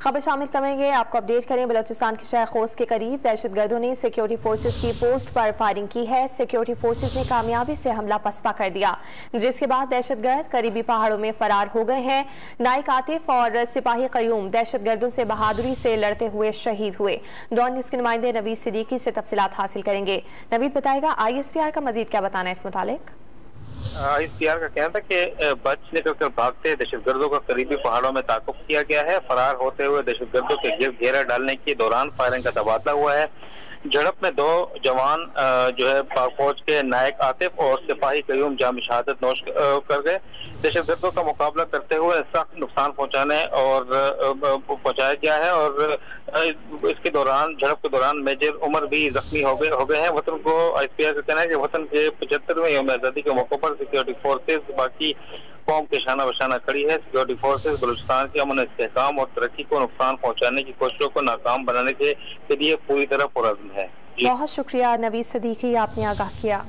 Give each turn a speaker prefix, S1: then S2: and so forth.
S1: खबर शामिल करेंगे, आपको अपडेट करें। बलोचिस्तान के शहर खोस्त के करीब दहशतगर्दों ने सिक्योरिटी फोर्सेज की पोस्ट पर फायरिंग की है। सिक्योरिटी फोर्सेज ने कामयाबी से हमला पसपा कर दिया, जिसके बाद दहशतगर्द करीबी पहाड़ों में फरार हो गए हैं। नाइक आतिफ और सिपाही कयूम दहशतगर्दों से बहादुरी से लड़ते हुए शहीद हुए। डॉन न्यूज के नुमाइंदे नवीद सिद्दीकी से तफसीलात हासिल करेंगे। नवीद बताएगा ISPR का मजीद क्या बताना है इस मुतालिक।
S2: ISPR का कहना था कि बच निकल कर भागते दहशतगर्दों का करीबी पहाड़ों में ताकुब किया गया है। फरार होते हुए दहशतगर्दों के गिर्द घेरा डालने के दौरान फायरिंग का तबादला हुआ है। झड़प में 2 जवान जो है पाक फौज के नायक आतिफ और सिपाही कयूम जाम शहादत नोश कर गए। दहशतगर्दों का मुकाबला करते हुए सख्त नुकसान पहुंचाने और पहुंचाया गया है और इसके दौरान झड़प के दौरान मेजर उमर भी जख्मी हो गए हैं। वतन को ISPR का कहना है कि वतन के 75वें यौम आजादी के मौके पर सिक्योरिटी फोर्सेज बाकी कौम के शाना बशाना खड़ी है। सिक्योरिटी फोर्सेज बलूचिस्तान के अमन इस्तेहकाम और तरक्की को नुकसान पहुंचाने की कोशिशों को नाकाम बनाने के लिए पूरी तरह पुरअज़्म है।
S1: बहुत शुक्रिया नवीद सिद्दीकी, आपने आगाह किया।